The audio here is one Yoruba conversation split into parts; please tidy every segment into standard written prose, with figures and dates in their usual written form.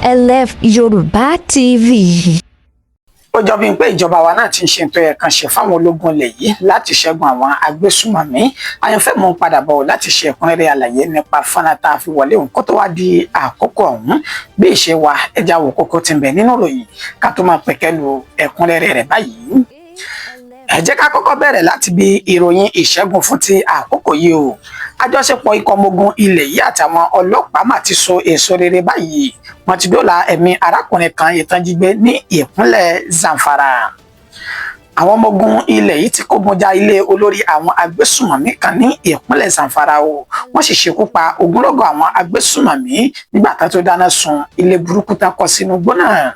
ALF Yorùbá TV. Ó jọ bí pé ìjọba wa náà ti ń ṣe tó yẹ kan ṣe fáwọn ológun ilẹ̀ yìí láti ṣẹ́gun àwọn agbésùnmọ̀mí. Àyànfẹ́ mú padà bọ̀ láti ṣe ẹ̀kúnrẹ́rẹ́ àlàyé nípa fọ́nà tá a fi wọlé òun kó tó wá di àkókò ọ̀hún. Bí ìṣe wa ẹja wò kókó ti ń bẹ nínú ìròyìn ká tó máa pẹ̀kẹ́lu ẹ̀kúnrẹ́rẹ́ rẹ̀ báyìí. Ẹ jẹ́ ká kọ́kọ́ bẹ̀rẹ̀ láti bí ìròyìn ìṣẹ́gun fún ti àkókò yìí o. Àjọṣepọ̀ ikọ̀ ọmọ ogun ilẹ̀ yìí àtàwọn ọlọ́pàá mà ti so èso rere báyìí. Wọ́n ti dóòlà ẹ̀mí arákùnrin kan ìtànjígbé ní ìpínlẹ̀ Zamfara. Àwọn ọmọ ogun ilẹ̀ yìí ti kógun já ilé olórí àwọn agbésùnmọ̀mí kan ní ìpínlẹ̀ Zamfara o. Wọ́n sì ṣekú pa ogunlọ́gọ̀ àwọn agbésùnmọ̀mí nígbà tán tó dáná sun ilé burúkú tán kọ́ sínú igbó náà.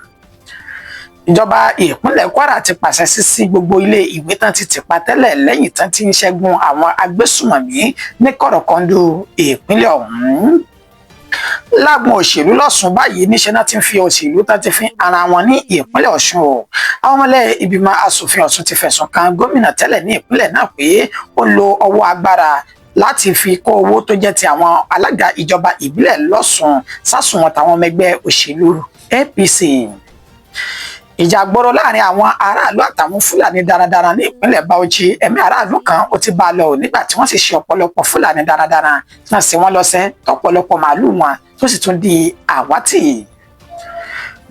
Ìjọba ìpínlẹ̀ Kwara ti pàṣẹ sí gbogbo ilé ìwé tán ti tìpa tẹ́lẹ̀ lẹ́yìn tán ti ń ṣẹ́gun àwọn agbésùnmọ̀mí ní kọ̀rọ̀kọ́ndù ìpínlẹ̀ ọ̀hún. Lágbọn òṣèlú lọ́sùn báyìí níṣẹ́ náà ti ń fi òṣèlú tán ti fi ara wọn ní ìpínlẹ̀ Ọ̀ṣun o. Àwọn ọmọlẹ̀ ìgbìmọ̀ asòfin Ọ̀ṣun ti fẹ̀sùn kan gómìnà tẹ́lẹ̀ ní ìpínlẹ̀ náà pé ó lo ọwọ́ agbára láti fi kó owó tó jẹ́ ti àwọn alága ìjọba ìbílẹ̀ lọ́sùn sásùnwọ̀n tàwọn ọmọ ẹgbẹ́ òṣèlú APC. Ìjà gbọ́rọ̀ láàrin àwọn aráàlú àtàwọn Fúlàní darandaran ní ìpínlẹ̀ Bauchi. Ẹ̀mí aráàlú kan ó ti bá a lọ nígbà tí wọ́n sì ṣe ọ̀pọ̀lọpọ̀ Fúlàní darandaran náà sí wọn lọ́sẹ̀ tọ́pọ̀lọpọ̀ màálùú wọn tó sì tún di àwátì.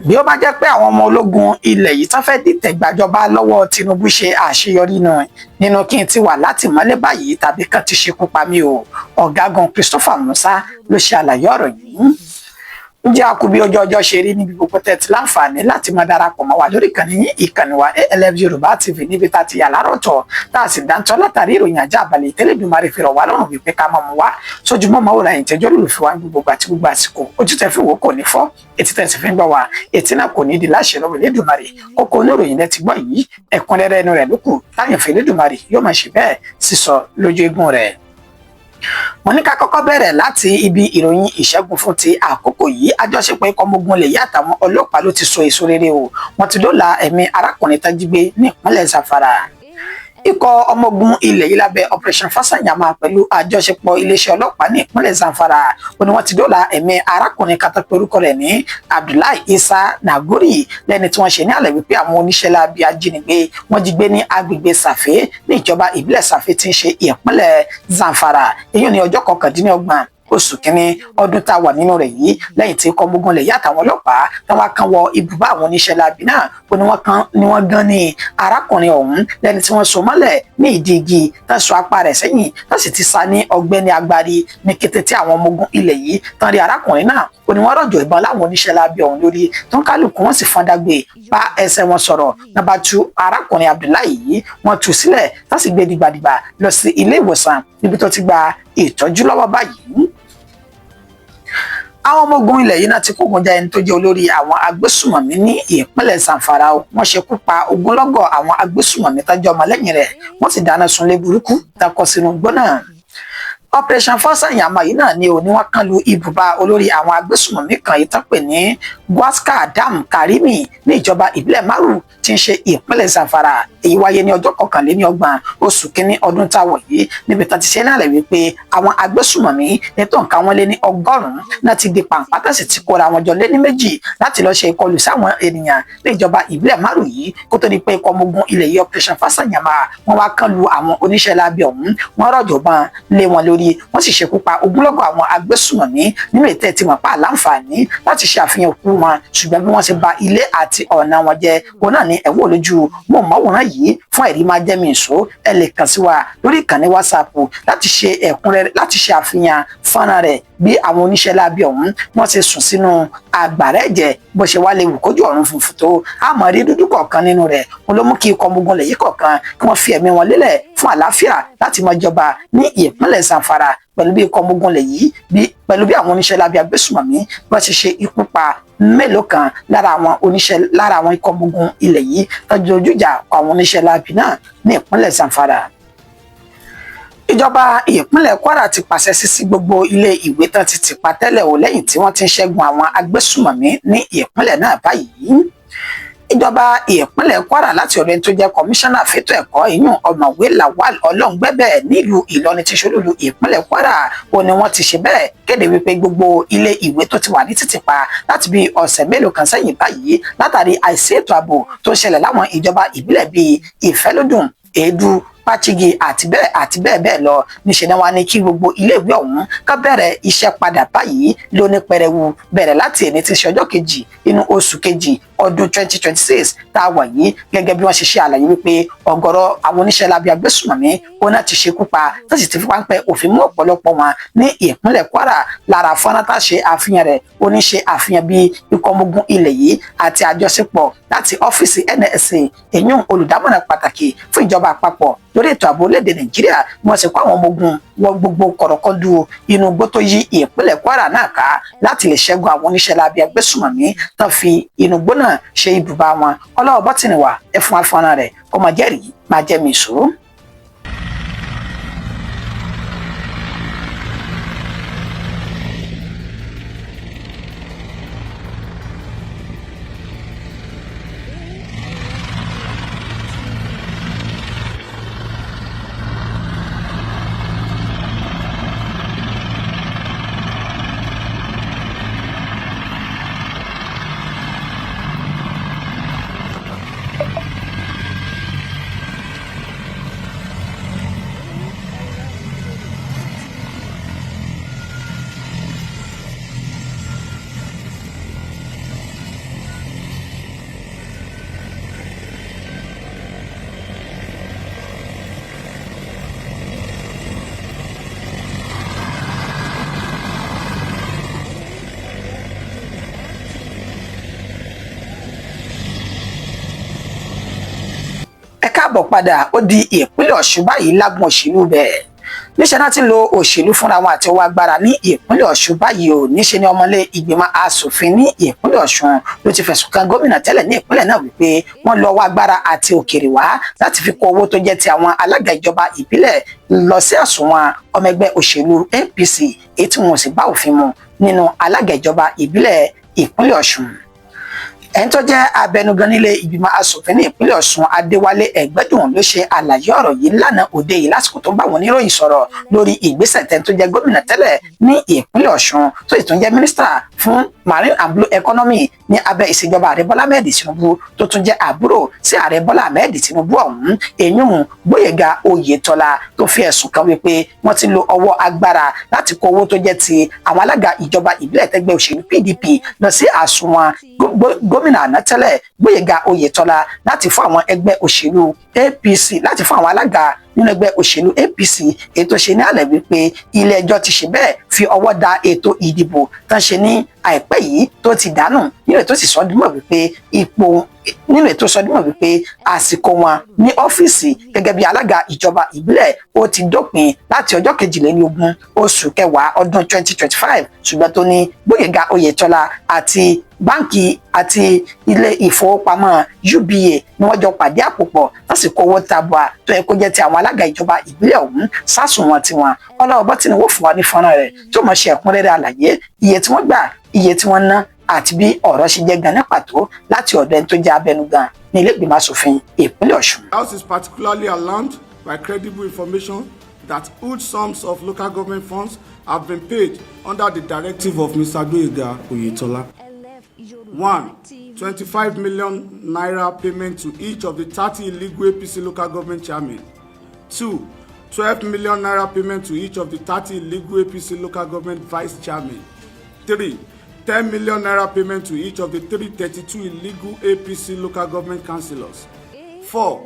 Bí ó bá jẹ́ pé àwọn ọmọ ológun ilẹ̀ yìí tán fẹ́ dìtẹ̀ gbàjọba lọ́wọ́ Tinubu ṣe àṣeyọrí nínú kí n ti wà látìmọ́lé báyìí tàbí kan ti ṣekú pa mí o. Ọ̀gágun Christopher Musa ló ṣe àlàyé ọ̀rọ̀ yìí. Ǹjẹ́ a kú bí ọjọ́ ṣe rí níbi gbogbo tẹ́tí láǹfààní láti máa darapọ̀ mọ́ wa lórí ìkànnì wa ALF Yorùbá TV níbi tá a ti yà lárọ̀tọ̀ tá a sì dáńtọ́ látàrí ìròyìn ajá àbálẹ̀ Tẹ́lẹ̀dùmarè fi rọ̀ wá lọ́rùn wípé ká máa mú wa sójúmọ́ máa wò láyìn tẹ́jọ́ lùlùfẹ́ wa gbogbo àti gbogbo àsìkò ojú tẹ́ fi wò kò ní fọ́ etí tẹ́ sì fi ń gbọ́ wa etí náà kò ní di láṣẹ lọ́wọ́ Elédùmarè kókó oníròyìn lẹ́ ti gbọ́ yìí ẹ̀kúnrẹ́rẹ́ inú rẹ̀ lókù táyànfẹ́ Elédùmarè yóò máa ṣe bẹ́ẹ̀ sísọ lójú eégún rẹ̀. Mo ní ká kọ́kọ́ bẹ̀rẹ̀ láti ibi ìròyìn ìṣẹ́gun fún ti àkókò yìí. Àjọṣepọ̀ ikọ̀ ọmọ ogun ilẹ̀ yìí àtàwọn ọlọ́pàá ló ti so èso rere o. Wọ́n ti dóòlà ẹ̀mí arákùnrin tán jí gbé ní ìpínlẹ̀ Zamfara. Ikọ̀ ọmọ ogun ilẹ̀ yìí lábẹ́ Operation Fasanyama pẹ̀lú àjọṣepọ̀ iléeṣẹ́ ọlọ́pàá ní ìpínlẹ̀ Zamfara. Ó ní wọ́n ti dóòlà ẹ̀mí arákùnrin kan tó pe orúkọ rẹ̀ ní Abdullahi Isa Nagori lẹ́ni tí wọ́n ṣe ní àlẹ́ wípé àwọn oníṣẹ́ láabi ajínigbé wọ́n jí gbé ní agbègbè Sàfé ní ìjọba ìbílẹ̀ Sàfé tí ń ṣe ìpínlẹ̀ Zamfara. Èyí ní ọjọ́ 29 oṣù kínní ọdún tá a wà nínú rẹ̀ yìí lẹ́yìn tí ikọ̀ ọmọogun lẹ̀ yàtọ̀ àwọn ọlọ́pàá táwọn kan wọ ibùbá àwọn oníṣẹ́ láabi náà ó ní wọ́n gan ní arákùnrin ọ̀hún lẹ́ni tí wọ́n so mọ́lẹ̀ ní ìdí igi tá so apá rẹ̀ sẹ́yìn tá sì ti sá ní ọgbẹ́ ní agbárí ní kété tí àwọn ọmọogun ilẹ̀ yìí tán rí arákùnrin náà ó ní wọ́n rọ̀jò ìbọn láwọn oníṣẹ́ láabi ọ̀hún lórí tó ń kálukú wọn sì fọ́n dágbé bá ẹsẹ̀ wọn sọ̀rọ̀ náà bá tú arákùnrin Abdullahi yìí wọ́n tú sílẹ̀ tá sì gbé dìgbàdìgbà lọ sí ilé ìwòsàn níbi tó ti gba ìtọ́jú lọ́wọ́ báyìí. Àwọn ọmọ ogun ilẹ̀ yìí náà ti kógun já ẹni tó jẹ́ olórí àwọn agbésùnmọ̀mí ní ìpínlẹ̀ Zamfara. Wọ́n ṣekú pa ogunlọ́gọ̀ àwọn agbésùnmọ̀mí tó jẹ́ ọmọlẹ́yìn rẹ̀ wọ́n sì dáná sunlé burúkú takọ sínú igbó náà. Operation Fasanyama yìí náà ni ò ní wọ́n kàn lu ibùba olórí àwọn agbésùnmọ̀mí kan yìí tán pè ní Gwaska Adam Karimi ní ìjọba ìbílẹ̀ Maru tí ń ṣe ìpínlẹ̀ Zamfara. Èyí wáyé ní ọjọ́ 21 oṣù kínní ọdún táwọn yìí níbi tán ti ṣe náà lẹ̀ wípé àwọn agbésùnmọ̀mí ní tó nǹkan wọn lé ní 100 náà ti di pàǹpá tá sì ti kóra wọn jọ lé ní méjì láti lọ́ọ́ ṣe ìkọlù sáwọn ènìyàn ní ìjọba ìbílẹ̀ Maru yìí kó tó di pé ikọ̀ ọmọ ogun ilẹ̀ yìí Operation Fasanyama wọ́n wá kàn lu àwọn oníṣẹ́ láabi ọ̀hún wọ́n rọ̀jò bọn lé wọn lórí wọ́n sì ṣekú pa ogunlọ́gọ̀ àwọn agbésùnmọ̀mí nínú ètò ẹ̀ tí wọ́n pa àlàǹfààní láti ṣe àfihàn òkú wọn ṣùgbọ́n bí wọ́n ṣe ba ilé àti ọ̀nà wọn jẹ́ òun náà ní ẹ̀wọ́ lójú mọ̀ọ́mọ́wòrán yìí fún ẹ̀rí máa jẹ́ mi ìṣó ẹ lè kàn sí wa lórí ìkànnì WhatsApp láti ṣe ẹ̀kúnrẹ́rẹ́ láti ṣe àfihàn fọ́nrán rẹ̀ bí àwọn oníṣẹ́ láabi ọ̀hún wọ́n ṣe sùn sínú àgbàrá ẹ̀jẹ̀ bó ṣe wá lè wù kójú ọ̀run funfun tó àmọ́ rí dúdú kọ̀ọ̀kan nínú rẹ̀ wọn ló mú kí ikọ̀ ọmọogun lẹ̀ yí kọ̀ọ̀kan kí wọ́n fi ẹ̀mí wọn lélẹ̀ fún àlàáfíà láti máa jọba ní ìpínlẹ̀ Zamfara pẹ̀lú bí ikọ̀ ọmọogun lẹ̀ yìí pẹ̀lú bí àwọn oníṣẹ́ láabi agbésùnmọ̀mí wọ́n ti ṣe ikú pa mélòó kan lára àwọn ikọ̀ ọmọogun ilẹ̀ yìí tọ́jú ojújà àwọn oníṣẹ́ láabi náà ní ìpínlẹ̀ Zamfara. Ìjọba ìpínlẹ̀ Kwara ti pàṣẹ sí gbogbo ilé ìwé tán ti tìpa tẹ́lẹ̀ o lẹ́yìn tí wọ́n ti ń ṣẹ́gun àwọn agbésùnmọ̀mí ní ìpínlẹ̀ náà báyìí. ìjọba ìpínlẹ̀ Kwara láti ọ̀dọ̀ ẹni tó jẹ́ kọmíṣánná fẹ́tọ̀ ẹ̀kọ́ ìyún ọ̀mọ̀wé Lawal Ọlọ́ngbẹ́bẹ̀ nílùú Ìlọrin tí ṣolúlu ìpínlẹ̀ Kwara ó ní wọ́n ti ṣe bẹ́ẹ̀ kéde wípé gbogbo ilé ìwé tó ti wà ní títìpa láti bí ọ̀sẹ̀ mélòó kan sẹ́yìn báyìí látàrí àìsí ètò ààbò tó ṣẹlẹ̀ láwọn ìjọba ìbílẹ̀ bíi Ìfẹ́lódùn, Èédú, Pàchígì àti bẹ́ẹ̀ bẹ́ẹ̀ lọ níṣẹ́ ni wọ́n ní kí gbogbo iléèwé ọ̀hún ká bẹ̀rẹ̀ iṣẹ́ padà báyìí lóní pẹrẹwu bẹ̀rẹ̀ láti èní tí ṣe ọjọ́ kejì inú oṣù kejì ọdún 2026 tá a wà yìí gẹ́gẹ́ bí wọ́n ṣe ṣe àlàyé wípé ọ̀gọ̀rọ̀ àwọn oníṣẹ́ lábí agbésùnmọ̀mí òun náà ti ṣekú pa tó sì ti fi páńpẹ́ òfin mú ọ̀pọ̀lọpọ̀ wọn ní ìpínlẹ̀ Kwara. lára fọ́nrán tá a ṣe àfihàn rẹ̀ ó ní ṣe àfihàn bí ikọ̀ ọmọ ogun ilẹ̀ yìí àti àjọṣepọ̀ láti ọ́fíìsì NSA èyún olùdámọ̀ràn pàtàkì fún ìjọba àpapọ̀ lórí ètò ààbò orílẹ̀-èdè Nàìjíríà ni wọ́n ṣe kó àwọn ọmọ ogun wọ gbogbo kọ̀rọ̀kọ́ndù inú igbó tó yí ìpínlẹ̀ Kwara náà ká láti lè ṣẹ́gun àwọn oníṣẹ́ lábí agbésùnmọ̀mí tán fi inú igbó náà ṣe ibùba wọn. ọlọ́wọ́ bọ́tìnì wa ẹ fún afọ́nrán rẹ̀ kó máa jẹ́rìí máa jẹ́ mi ìṣòro. káàbọ̀ padà ó di ìpínlẹ̀ Ọ̀ṣun báyìí lágbọn òṣèlú bẹ́ẹ̀ níṣẹ́ náà ti lo òṣèlú fúnra wọn àti ọwọ́ agbára ní ìpínlẹ̀ Ọ̀ṣun báyìí ò níṣẹ́ ní ọmọlé ìgbìmọ̀ asòfin ní ìpínlẹ̀ Ọ̀ṣun ló ti fẹ̀sùn kan gómìnà tẹ́lẹ̀ ní ìpínlẹ̀ náà wípé wọ́n lọ ọwọ́ agbára àti òkèrè wá láti fi kó owó tó jẹ́ ti àwọn alága ìjọba ìbílẹ̀ lọ sí àsùnwọ̀n ọmọ ẹgbẹ́ òṣèlú APC èyí tí wọn ò sì bá òfin mu nínú alága ìjọba ìbílẹ̀ ìpínlẹ̀ Ọ̀ṣun. ẹni tó jẹ́ abẹnugan nílé ìgbìmọ̀ asòfin ní ìpínlẹ̀ Ọ̀ṣun Adéwálé Ẹgbẹ́dùn ló ṣe àlàyé ọ̀rọ̀ yìí lánàá òde yìí lásìkò tó ń bá wọn oníròyìn sọ̀rọ̀ lórí ìgbésẹ̀ tẹ́ni tó jẹ́ gómìnà tẹ́lẹ̀ ní ìpínlẹ̀ Ọ̀ṣun tó sì tún jẹ́ mínísítà fún marine and blue economy ní abẹ́ ìṣèjọba ààrẹ Bọ́lá Ahmed Tinubu tó tún jẹ́ àbúrò sí ààrẹ Bọ́lá Ahmed Tinubu ọ̀hún èyún Gbóyèga Oyètọ́lá tó fi ẹ̀sùn kan wípé wọ́n ti lo ọwọ́ agbára láti kó owó tó jẹ́ ti àwọn alága ìjọba ìbílẹ̀ tẹ́gbẹ́ òṣèlú PDP lọ sí àsùnwọ̀n gómìnà àná tẹ́lẹ̀ Gbóyèga Oyètọ́lá láti fún àwọn ẹgbẹ́ òṣèlú APC láti fún àwọn alága nínú ẹgbẹ́ òṣèlú APC ètò ṣe ní àlẹ́ wípé ilé ẹjọ́ ti ṣe bẹ́ẹ̀ fi ọwọ́ da ètò ìdìbò tán ṣe ní àìpẹ́ yìí tó ti dànù nínú ètò sì sọdúnmọ̀ wípé ipò nínú ètò sọdúnmọ̀ wípé àsìkò wọn ní ọ́fíìsì gẹ́gẹ́ bí alága ìjọba ìbílẹ̀ ó ti dópin láti ọjọ́ 22 oṣù kẹwàá ọdún 2025 ṣùgbọ́n tó ní Gbóyèga Oyètọ́lá àti báǹkì àti ilé ìfowópamọ́ UBA ni wọ́n jọ pàdé àpòpọ̀ lásìkò owó tabua tó yẹ kó jẹ́ ti àwọn alága ìjọba ìbílẹ̀ ọ̀hún sásùnwọ̀n tiwọn ọlọ́wọ́ bọ́tìnì wò fún wa ní fọ́nrán rẹ̀ tí ó mọ̀ ṣe ẹ̀kúnrẹ́rẹ́ àlàyé iye tí wọ́n gbà iye tí wọ́n ná àti bí ọ̀rọ̀ ṣe jẹ́ gan ní pàtó láti ọ̀dọ̀ ẹni tó jẹ́ abẹnugan ní ilé ìgbìmọ̀ asòfin ìpínlẹ̀ Ọ̀ṣun. The House is particularly alarmed by credible information that huge sums of local government funds have been paid under the directive of Mr. Gbóyèga Oyètọ́lá. 1. 25 million naira payment to each of the 30 illegal APC local government chairmen. 2. 12 million naira payment to each of the 30 illegal APC local government vice chairmen. 3. 10 million naira payment to each of the 332 illegal APC local government councillors. 4.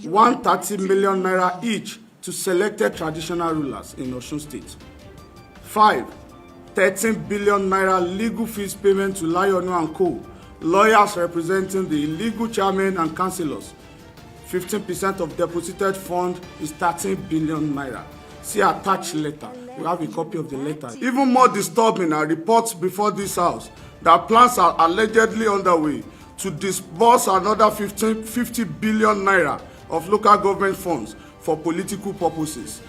130 million naira each to selected traditional rulers in Osun State. 5. 13 billion naira legal fees payment to Layonu and Co., lawyers representing the illegal chairmen and councillors. 15% of deposited fund is 13 billion naira. See attached letter. You have a copy of the letter. Even more disturbing are reports before this house that plans are allegedly underway to disburse another 50 billion naira of local government funds for political purposes.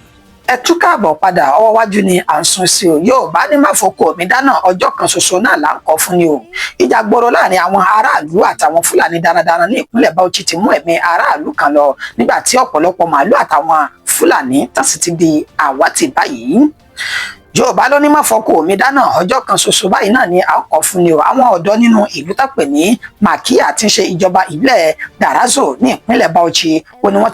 ẹ tún káàbọ̀ padà ọwọ́ wájú ni à ń sún sí o Yorùbá ní má foko mi dáná ọjọ́ kan ṣoṣo náà là ń kọ́ fún ni o ìjà gbọ́rọ̀ láàrin àwọn aráàlú àtàwọn Fúlàní darandaran ní ìpínlẹ̀ Bauchi ti mú ẹ̀mí aráàlú kan lọ nígbà tí ọ̀pọ̀lọpọ̀ màálù àtàwọn Fúlàní tán sì ti di àwátì báyìí Yorùbá ló ní má fọkọ mi dáná ọjọ́ kan ṣoṣo báyìí náà ni a kọ fún ni o àwọn ọ̀dọ́ nínú ìlú tàpẹ ní Makia tí ń ṣe ìjọba ìbílẹ̀ Darazo ní ìpínlẹ̀ Bauchi ó ní wọ́n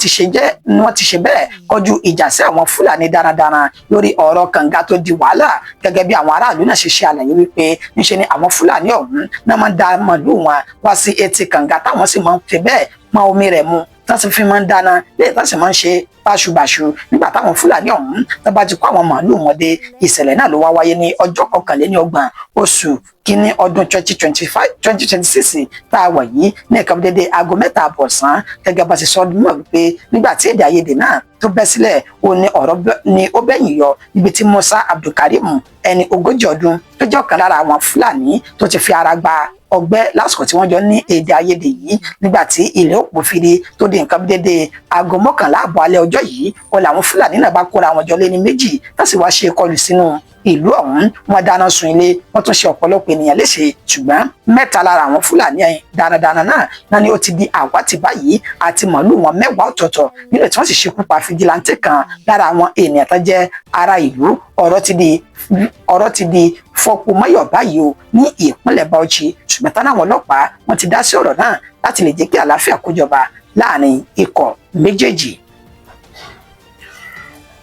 ti ṣe bẹ́ẹ̀ kọjú ìjà sí àwọn Fúlàní darandaran lórí ọ̀rọ̀ kànga tó di wàhálà gẹ́gẹ́ bí àwọn aráàlú náà ṣe ṣe àlàyé wípé níṣe ni àwọn Fúlàní ọ̀hún náà máa ń da màlúù wọn wá sí etí kànga táwọn sì máa ń fi bẹ́ẹ̀ pọn omi rẹ̀ mu tán sì fi máa ń dáná lẹ́yìn tán sì máa ń ṣe báṣubàṣu nígbà táwọn Fúlàní ọ̀hún tán bá ti kó àwọn màálù wọn dé ìṣẹ̀lẹ̀ náà ló wá wáyé ní ọjọ́ 21 oṣù kínní ọdún 2026 tá a wà yìí ní ẹ̀ka dédé aago 3 àbọ̀sán gẹ́gẹ́ bá ti sọ ọdún mọ̀ wípé nígbà tí èdè àìyedè náà tó bẹ́ sílẹ̀ ó ní ọ̀rọ̀ ni ó bẹ́yìn yọ níbi tí Musa Abdulkarim ẹni 40 ọdún tó jẹ́ ọ̀kan lára àwọn Fúlàní tó ti fi ara gba ọgbẹ́ lásìkò tí wọ́n jọ ní èdè àìyedè yìí nígbà tí ilẹ̀ òpó fìrí tó di nǹkan dédé aago 11 àbọ̀ alẹ́ ọjọ́ yìí ó làwọn Fúlàní náà bá kóra wọn jọ lé ní méjì tó sì wá ṣe ìkọlù sínú ìlú ọ̀hún wọ́n dáná sun ilé wọ́n tún ṣe ọ̀pọ̀lọpọ̀ ènìyàn léṣe ṣùgbọ́n 3 lára àwọn Fúlàní darandaran náà ni ó ti di àwátì báyìí àti màálù wọn 10 ọ̀tọ̀ọ̀tọ̀ nílẹ̀ tí wọ́n sì ṣekú pa fìjìláńtì kan lára àwọn ènìyàn tó jẹ́ ará ìlú ọ̀rọ̀ ti di fọpo mọ́yọ̀ báyìí o ní ìpínlẹ̀ Bauchi ṣùgbọ́n tán àwọn ọlọ́pàá wọ́n ti dá sí ọ̀rọ̀ náà láti lè jẹ́ kí àlàáfíà kó jọba láàrin ikọ̀ méjèèjì.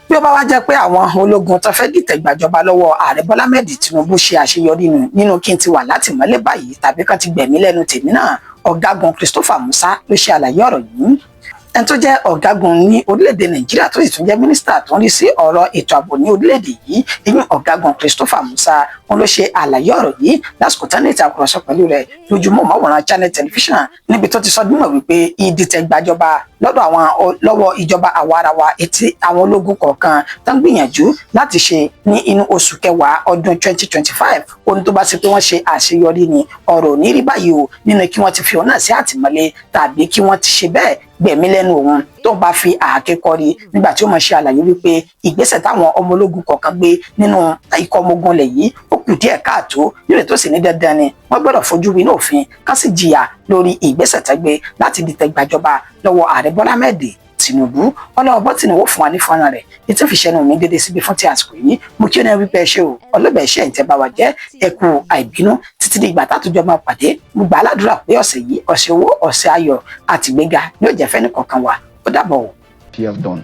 Bí ó bá wá jẹ́ pé àwọn ológun tó fẹ́ dìtẹ̀ gbàjọba lọ́wọ́ ààrẹ Bọ́lá Ahmed Tinubu ṣe àṣeyọrí nínú kí n ti wà látìmọ́lé báyìí tàbí kan ti gbẹ̀mí lẹ́nu tèmi náà ọ̀gágun Christopher Musa ló ṣe àlàyé ọ̀rọ̀ yìí ẹni tó jẹ́ ọ̀gágun ní orílẹ̀-èdè Nàìjíríà tó sì tún jẹ́ mínísítà tó ń rí sí ọ̀rọ̀ ètò ààbò ní orílẹ̀-èdè yìí ìyẹn ọ̀gágun Christopher Musa wọn ló ṣe àlàyé ọ̀rọ̀ yìí lásìkò tán ní ìtàkùrọ̀sọ pẹ̀lú rẹ̀ lójúmọ́ máwòrán Channel Television níbi tó ti sọ dímọ̀ wípé ìdìtẹ̀ gbàjọba lọ́wọ́ ìjọba àwarawa etí àwọn ológun kọ̀ọ̀kan tó ń gbìyànjú láti ṣe ní inú oṣù kẹwàá ọdún 2025 ohun tó bá ṣe pé wọ́n ṣe àṣeyọrí ni ọ̀rọ̀ ò ní rí báyìí o nínú kí wọ́n ti fi òun náà sí àtìmọ́lé tàbí kí wọ́n ti ṣe bẹ́ẹ̀ gbẹ̀mí lẹ́nu òun tó bá fi àáké kọrí nígbà tí ó máa ṣe àlàyé wípé ìgbésẹ̀ táwọn ọmọ ológun kọ̀ọ̀kan gbé nínú ikọ̀ ọmọ ogun lẹ̀ yìí ó kù díẹ̀ káàtó nílẹ̀ tó sì ní dandan ni wọ́n gbọ́dọ̀ fojú winá òfin ká sì jìyà lórí ìgbésẹ̀ tẹ́gbẹ́ láti dìtẹ̀ gbàjọba lọ́wọ́ ààrẹ Bọ́lá Ahmed Tinubu ọlọ́wọ́ bọ́ Tinubu fún wa ní fọ́nrán rẹ̀ ètò ìfiṣẹ́nu mi dédé síbi fún ti àsìkò yìí mo kí ó ní wípé ẹ ṣé o ọlọ́bẹ̀ ẹ̀ṣẹ̀ ìtẹ́bá wa jẹ́ ẹkú àìbínú títí di ìgbà tátùjọ máa pàdé mo gbà á ládùúrà pé ọ̀sẹ̀ yìí ọ̀sẹ̀ owó ọ̀sẹ̀ ayọ̀ àtìgbéga ni ó jẹ́ fẹ́ni kọ̀ọ̀kan wa ó dàbọ̀ o. He has done.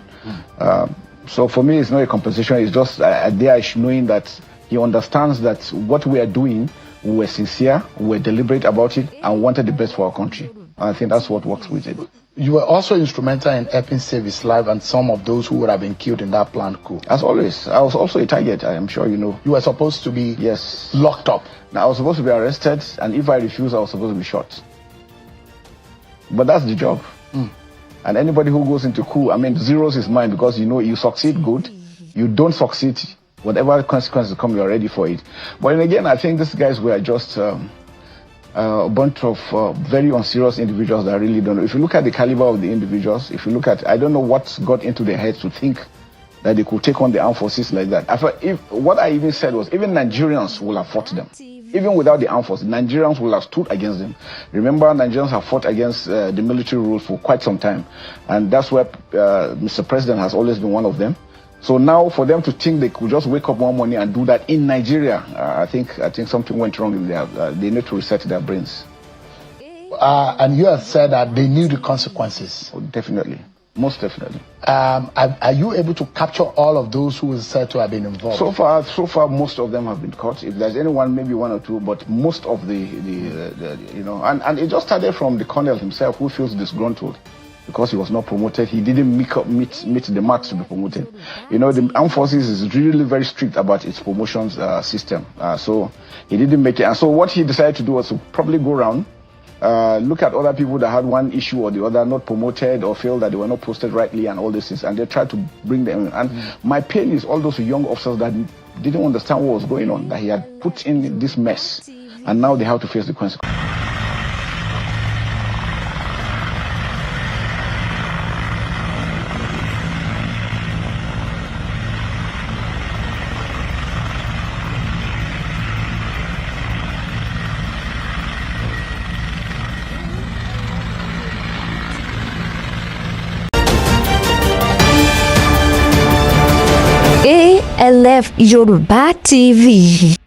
So for me, it's not a compensation. It's just there knowing that he understands that what we are doing, we were sincere, we were deliberate about it, and wanted the best for our country. And I think that's what works with it. You were also instrumental in helping save his life and some of those who would have been killed in that planned coup. As always, I was also a target, I am sure you know. You were supposed to be locked up. Now, I was supposed to be arrested, and if I refused, I was supposed to be shot. But that's the job. And anybody who goes into coup, I mean, zeros his mind because you know you succeed, good. You don't succeed, whatever consequences come, you're ready for it. But then again, I think these guys were just a bunch of very unserious individuals that really don't know. If you look at the caliber of the individuals, if you look at, I don't know what got into their heads to think that they could take on the armed forces like that. What I even said was, even Nigerians will have fought them. Even without the armed forces, Nigerians will have stood against them. Remember, Nigerians have fought against the military rule for quite some time. And that's where Mr. President has always been one of them. So now for them to think they could just wake up one morning and do that in Nigeria, I think something went wrong in there. They need to reset their brains. And you have said that they knew the consequences. Oh, definitely. Most definitely. Are you able to capture all of those who is said to have been involved? So far, most of them have been caught. If there's anyone, maybe one or two, but most of the you know, and it just started from the colonel himself, who feels disgruntled because he was not promoted. He didn't meet the marks to be promoted. You know, the armed forces is really very strict about its promotions system. So he didn't make it. And so what he decided to do was to probably go around, look at other people that had one issue or the other, not promoted or feel that they were not posted rightly and all these things, and they tried to bring them in. And my pain is all those young officers that didn't understand what was going on, that he had put in this mess, and now they have to face the consequences. LF Yoruba TV.